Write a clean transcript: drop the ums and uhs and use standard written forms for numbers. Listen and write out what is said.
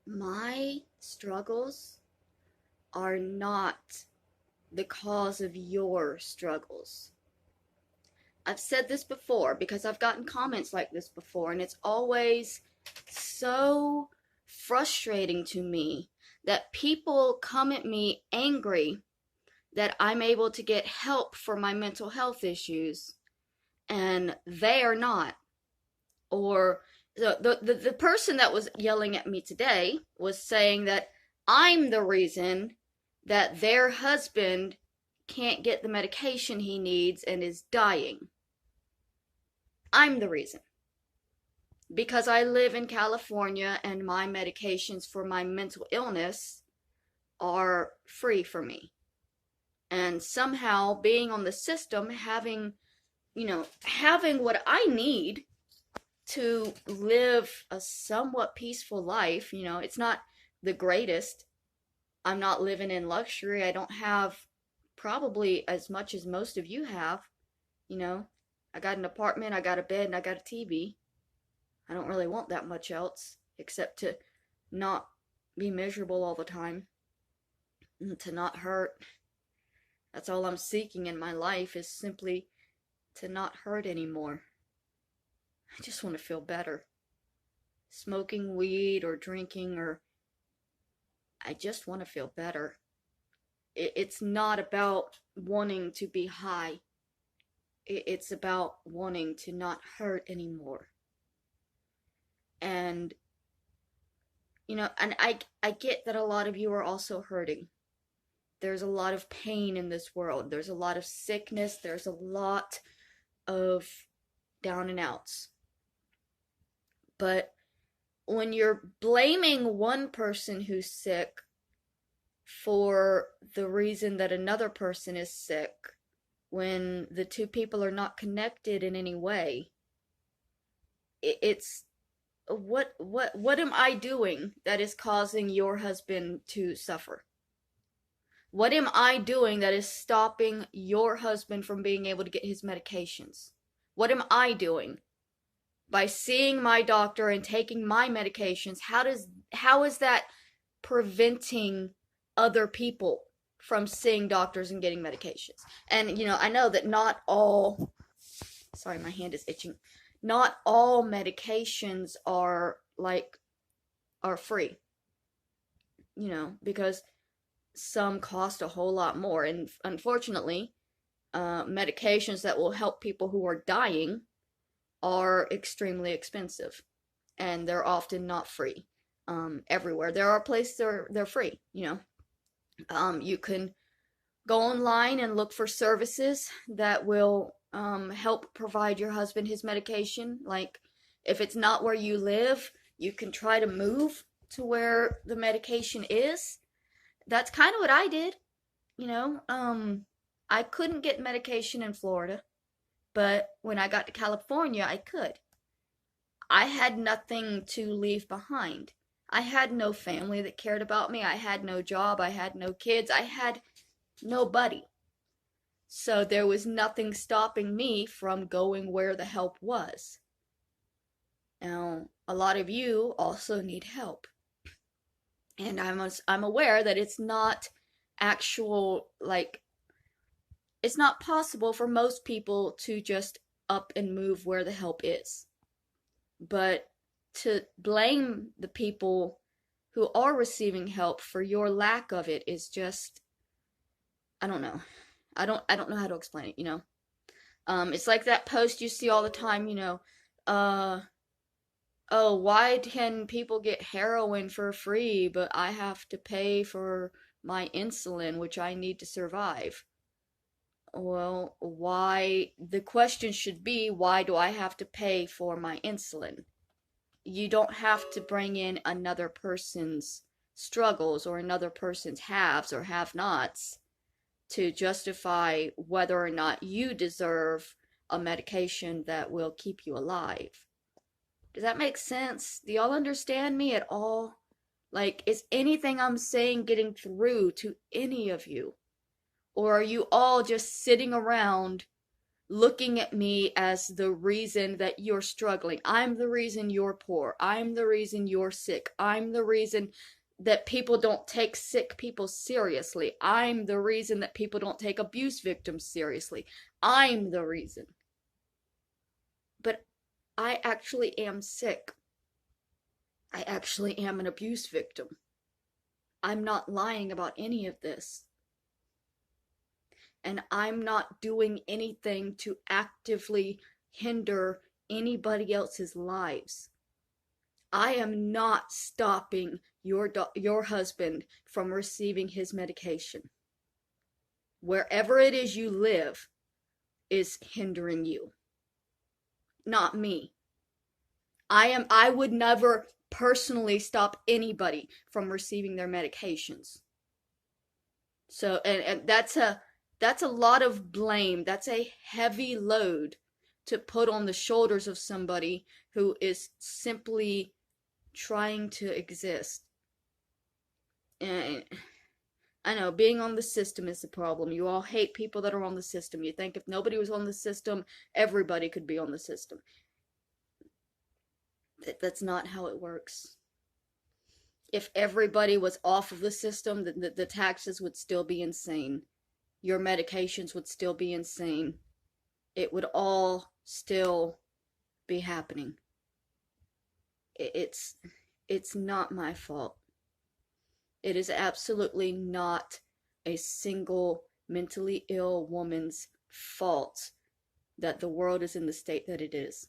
My struggles are not the cause of your struggles. I've said this before because I've gotten comments like this before, and it's always so frustrating to me that people come at me angry that I'm able to get help for my mental health issues and they are not. Or the person that was yelling at me today was saying that I'm the reason that their husband can't get the medication he needs and is dying. I'm the reason. Because I live in California and my medications for my mental illness are free for me. And somehow being on the system, having what I need to live a somewhat peaceful life. It's not the greatest. I'm not living in luxury. I don't have probably as much as most of you have. You know, I got an apartment, I got a bed, and I got a TV. I don't really want that much else except to not be miserable all the time and to not hurt. That's all I'm seeking in my life, is simply to not hurt anymore. I just want to feel better. Smoking weed or drinking, or I just want to feel better. It's not about wanting to be high. It's about wanting to not hurt anymore. And I get that a lot of you are also hurting. There's a lot of pain in this world. There's a lot of sickness. There's a lot of down and outs. But when you're blaming one person who's sick for the reason that another person is sick, when the two people are not connected in any way, it's what am I doing that is causing your husband to suffer? What am I doing that is stopping your husband from being able to get his medications? What am I doing? By seeing my doctor and taking my medications, how is that preventing other people from seeing doctors and getting medications? And I know that not all, sorry, my hand is itching. Not all medications are free. Because some cost a whole lot more, and unfortunately, medications that will help people who are dying are extremely expensive, and they're often not free. Everywhere there are places they're free. You can go online and look for services that will help provide your husband his medication. Like, if it's not where you live, you can try to move to where the medication is. That's kind of what I did. I couldn't get medication in Florida, but when I got to California, I could. I had nothing to leave behind. I had no family that cared about me. I had no job. I had no kids. I had nobody. So there was nothing stopping me from going where the help was. Now, a lot of you also need help. And I'm aware that it's not it's not possible for most people to just up and move where the help is. But to blame the people who are receiving help for your lack of it is just, I don't know. I don't know how to explain it. It's like that post you see all the time, uh oh, why can people get heroin for free, but I have to pay for my insulin, which I need to survive? Well, why? The question should be, why do I have to pay for my insulin? You don't have to bring in another person's struggles or another person's haves or have-nots to justify whether or not you deserve a medication that will keep you alive. Does that make sense? Do y'all understand me at all? Like, is anything I'm saying getting through to any of you? Or are you all just sitting around looking at me as the reason that you're struggling. I'm the reason you're poor. I'm the reason you're sick. I'm the reason that people don't take sick people seriously. I'm the reason that people don't take abuse victims seriously. I'm the reason. But I actually am sick. I actually am an abuse victim. I'm not lying about any of this. And I'm not doing anything to actively hinder anybody else's lives. I am not stopping your husband from receiving his medication. Wherever it is you live is hindering you, not me. I would never personally stop anybody from receiving their medications. So and that's a lot of blame. That's a heavy load to put on the shoulders of somebody who is simply trying to exist. And I know being on the system is the problem. You all hate people that are on the system. You think if nobody was on the system, everybody could be on the system. That's not how it works. If everybody was off of the system, then the taxes would still be insane. Your medications would still be insane. It would all still be happening. It's not my fault. It is absolutely not a single mentally ill woman's fault that the world is in the state that it is.